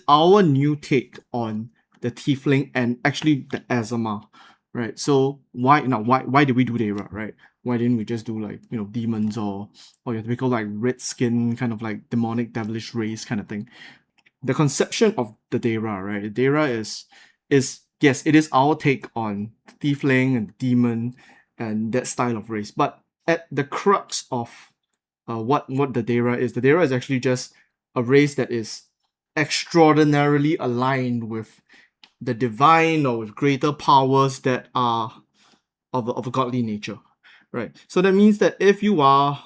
our new take on the Tiefling and actually the Aasimar, right? So why did we do Daera, right? Why didn't we just do like, you know, demons or your typical like red skin kind of like demonic devilish race kind of thing? The conception of the Daera, right? Daera is yes, it is our take on Tiefling and demon and that style of race, but at the crux of what the Daera is actually just a race that is extraordinarily aligned with the divine or with greater powers that are of a godly nature, right? So that means that if you are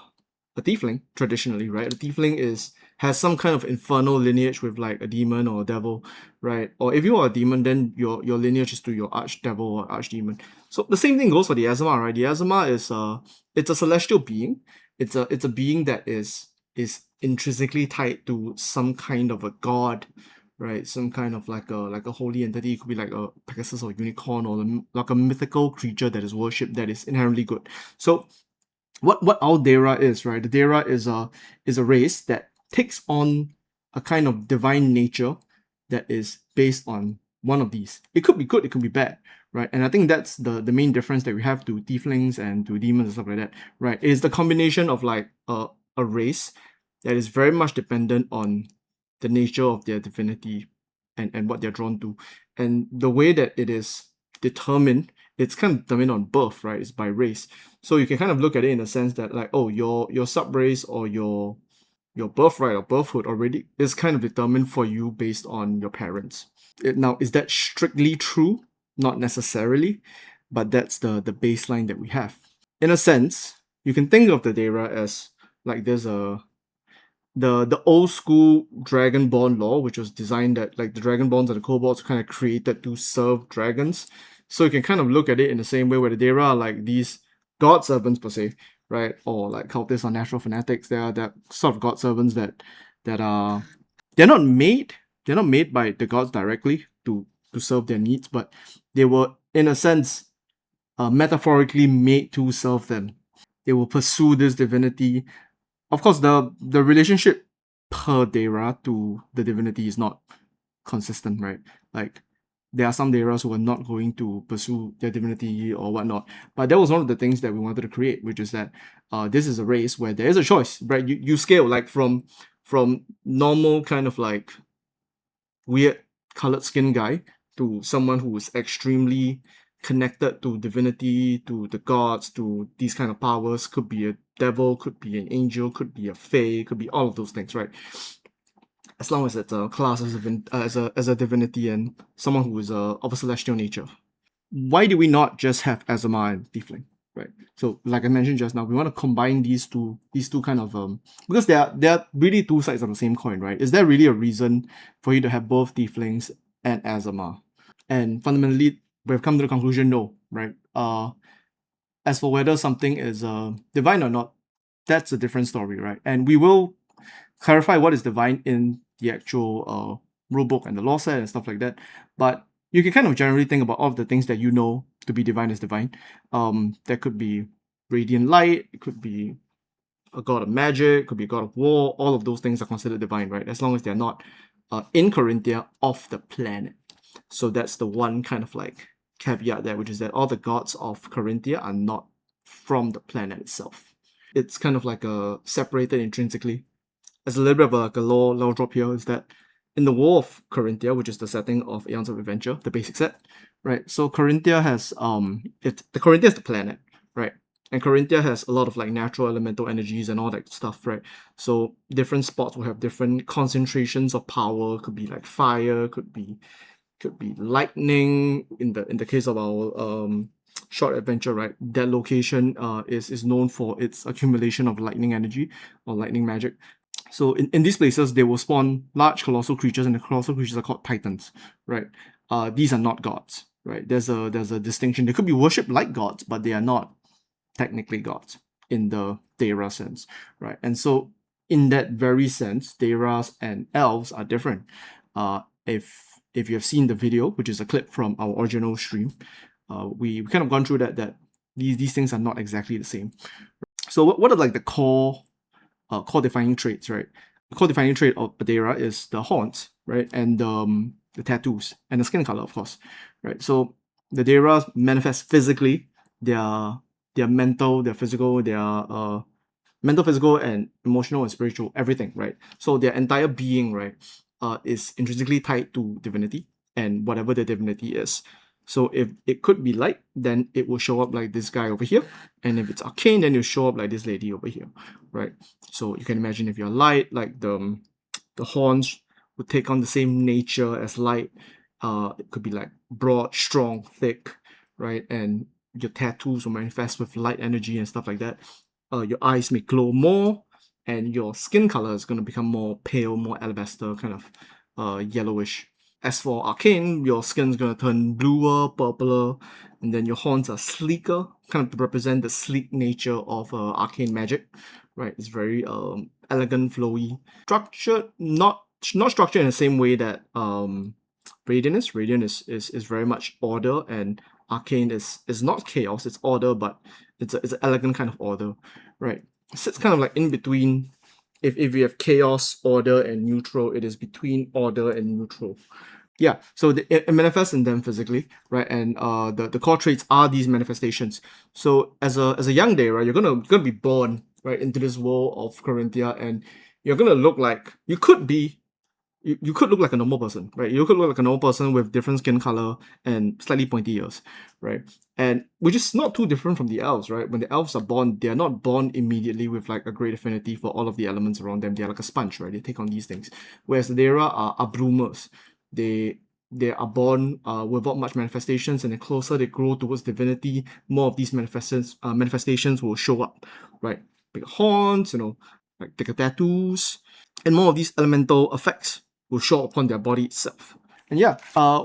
a tiefling, traditionally, right, a tiefling has some kind of infernal lineage with like a demon or a devil, right? Or if you are a demon, then your lineage is to your archdevil or archdemon. So the same thing goes for the Aasimar, right? The Aasimar is it's a celestial being. It's a being that is intrinsically tied to some kind of a god, right? Some kind of like a holy entity. It could be like a Pegasus or unicorn or like a mythical creature that is worshipped that is inherently good. So what our Daera is, right? The Daera is a race that takes on a kind of divine nature that is based on one of these. It could be good, it could be bad, right? And I think that's the main difference that we have to tieflings and to demons and stuff like that, right? It is the combination of like a race that is very much dependent on the nature of their divinity and what they're drawn to. And the way that it is determined, it's kind of determined on birth, right? It's by race. So you can kind of look at it in the sense that like, oh, your sub race or your birthright or birthhood already is kind of determined for you based on your parents. Now, is that strictly true? Not necessarily, but that's the baseline that we have. In a sense, you can think of the Daera as like there's the old school Dragonborn lore, which was designed that like the Dragonborns and the kobolds kind of created to serve dragons. So you can kind of look at it in the same way where the Daera are like these god servants per se, right? Or like cultists or natural fanatics. They are that sort of god servants that are they're not made by the gods directly to serve their needs, but they were in a sense metaphorically made to serve them. They will pursue this divinity. Of course, the relationship per Daera to the divinity is not consistent, right? Like there are some Daeras who are not going to pursue their divinity or whatnot. But that was one of the things that we wanted to create, which is that this is a race where there is a choice, right? You scale like from normal kind of like weird colored skin guy to someone who is extremely connected to divinity, to the gods, to these kind of powers. Could be a devil, could be an angel, could be a fae, could be all of those things, right? As long as it's a class as a divinity and someone who is of a celestial nature. Why do we not just have Aasimar and Tiefling? Right. So, like I mentioned just now, we want to combine these two kind of because they are really two sides of the same coin, right? Is there really a reason for you to have both Tieflings and Aasimar? And fundamentally, we've come to the conclusion, no, right? As for whether something is divine or not, that's a different story, right? And we will clarify what is divine in the actual rulebook and the law set and stuff like that. But you can kind of generally think about all of the things that you know to be divine as divine. There could be radiant light, it could be a god of magic, it could be a god of war. All of those things are considered divine, right? As long as they're not in Chorinthia off the planet. So that's the one kind of like caveat there, which is that all the gods of Chorinthia are not from the planet itself. It's kind of like separated intrinsically. As a little bit of like a lore drop here is that in the War of Chorinthia, which is the setting of Aeons of Adventure, the basic set, right? So Chorinthia has the Chorinthia is the planet, right? And Chorinthia has a lot of like natural elemental energies and all that stuff, right? So different spots will have different concentrations of power. Could be like fire, could be lightning. In the case of our short adventure, right? That location is known for its accumulation of lightning energy or lightning magic. So in these places, they will spawn large colossal creatures, and the colossal creatures are called titans, right? These are not gods, right? There's a distinction. They could be worshipped like gods, but they are not technically gods in the Daera sense, right? And so in that very sense, Daeras and elves are different. If you have seen the video, which is a clip from our original stream, we kind of gone through that these things are not exactly the same. So what are like the core defining traits, right? core defining trait of Daera is the horns, right, and the tattoos and the skin color, of course, right. So the Daera manifest physically their mental, their physical, their mental, physical, and emotional and spiritual, everything, right? So their entire being, right, is intrinsically tied to divinity and whatever the divinity is. So if it could be light, then it will show up like this guy over here. And if it's arcane, then it'll show up like this lady over here, right? So you can imagine if you're light, like the horns would take on the same nature as light. It could be like broad, strong, thick, right? And your tattoos will manifest with light energy and stuff like that. Your eyes may glow more, and your skin color is going to become more pale, more alabaster, kind of yellowish. As for arcane, your skin's going to turn bluer, purpler, and then your horns are sleeker, kind of to represent the sleek nature of arcane magic, right? It's very elegant, flowy, structured, not structured in the same way that Radiant is. Radiant is very much order, and arcane is not chaos, it's order, but it's an elegant kind of order, right? So it's kind of like in between. If we have chaos, order, and neutral, it is between order and neutral. Yeah, so it manifests in them physically, right? And the core traits are these manifestations. So as a young day, right, you're gonna be born right into this world of Chorinthia, and you're gonna look like you could look like a normal person, right? You could look like a normal person with different skin color and slightly pointy ears, right? And which is not too different from the elves, right? When the elves are born, they are not born immediately with like a great affinity for all of the elements around them. They're like a sponge, right? They take on these things. Whereas the Daera are bloomers. They are born without much manifestations, and the closer they grow towards divinity, more of these manifestations will show up, right? Bigger horns, like thicker tattoos, and more of these elemental effects will show upon their body itself. And yeah,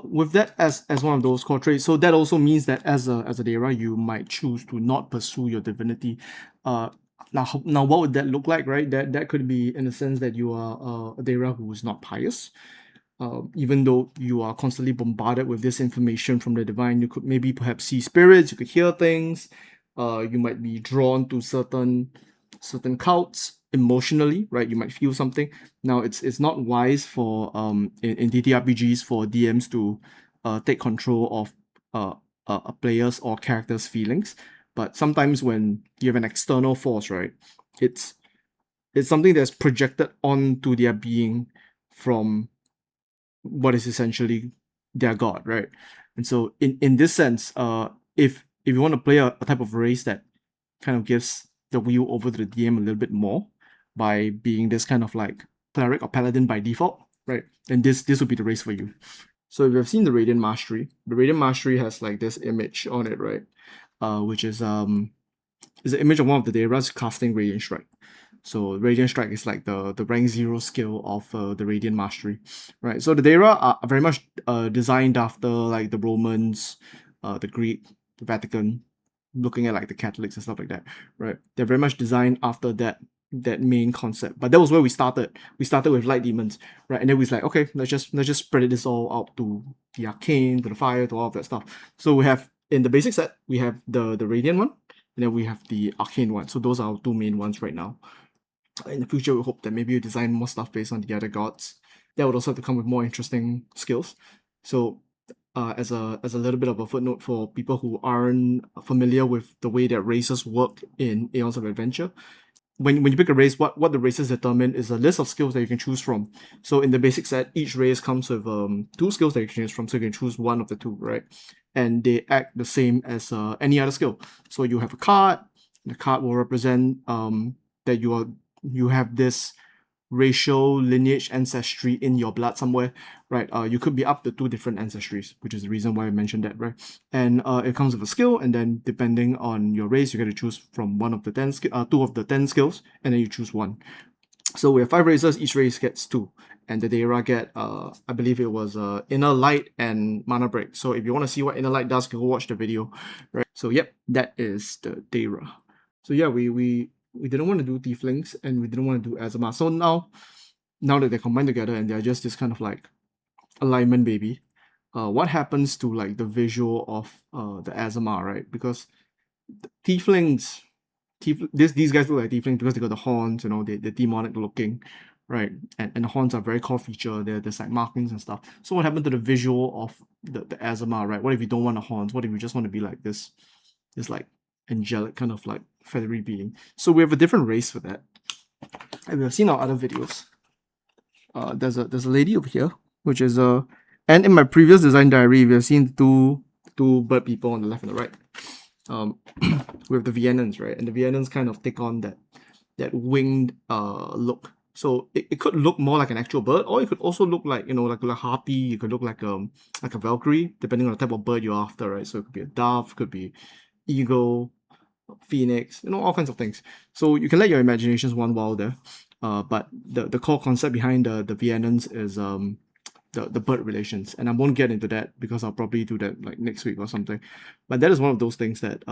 with that as one of those core traits, so that also means that as a Daera, you might choose to not pursue your divinity. Now, what would that look like, right? That could be in the sense that you are a Daera who is not pious. Even though you are constantly bombarded with this information from the divine, you could maybe perhaps see spirits, you could hear things, you might be drawn to certain cults emotionally, right? You might feel something. Now, it's not wise for in TTRPGs for DMs to take control of a player's or character's feelings, but sometimes when you have an external force, right, it's something that's projected onto their being from what is essentially their god, right? And so in this sense, if you want to play a type of race that kind of gives the wheel over to the DM a little bit more by being this kind of like cleric or paladin by default, right? Then this would be the race for you. So if you've seen the Radiant Mastery, the Radiant Mastery has like this image on it, right? Which is an image of one of the Daeras casting Radiant Strike. So Radiant Strike is like the rank 0 skill of the Radiant Mastery, right? So the Daera are very much designed after like the Romans, the Greek, the Vatican, looking at like the Catholics and stuff like that, right? They're very much designed after that main concept. But that was where we started. We started with light demons, right? And then we was like, okay, let's just spread this all out to the arcane, to the fire, to all of that stuff. So we have in the basic set, we have the Radiant one, and then we have the arcane one. So those are our two main ones right now. In the future, we hope that maybe you design more stuff based on the other gods. That would also have to come with more interesting skills. So as a little bit of a footnote for people who aren't familiar with the way that races work in Aeons of Adventure, when you pick a race, what the races determine is a list of skills that you can choose from. So in the basic set, each race comes with 2 skills that you can choose from, so you can choose one of the 2, right? And they act the same as any other skill. So you have a card. The card will represent that you have this racial lineage ancestry in your blood somewhere, right? You could be up to 2 different ancestries, which is the reason why I mentioned that, right? And it comes with a skill, and then depending on your race, you get to choose from one of the 2 of the 10 skills, and then you choose one. So we have 5 races, each race gets 2. And the Daera get, I believe it was Inner Light and Mana Break. So if you want to see what Inner Light does, go watch the video, right? So yep, that is the Daera. So yeah, we didn't want to do Tieflings, and we didn't want to do Aasimar. So now that they're combined together and they're just this kind of like alignment baby, what happens to like the visual of the Aasimar, right? Because Tieflings, these guys look like Tieflings because they got the horns, they're demonic looking, right? And the horns are a very core feature. There's like markings and stuff. So what happened to the visual of the Aasimar, right? What if you don't want the horns? What if you just want to be like this like angelic kind of like feathery being? So we have a different race for that. And we have seen our other videos. There's a lady over here, which is and in my previous design diary, we have seen two bird people on the left and the right. We have the Viennans, right? And the Viennans kind of take on that winged look. So it could look more like an actual bird, or it could also look like, you know, like a harpy. It could look like a Valkyrie, depending on the type of bird you're after, right? So it could be a dove, could be eagle, phoenix, you know, all kinds of things. So you can let your imaginations run wild there. But the core concept behind the Viennans is the bird relations, and I won't get into that because I'll probably do that like next week or something. But that is one of those things that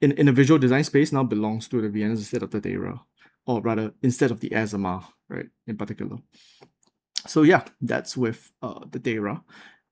in the visual design space now belongs to the Viennans instead of the Daera, or rather instead of the Aasimar, right, in particular. So yeah, that's with the Daera.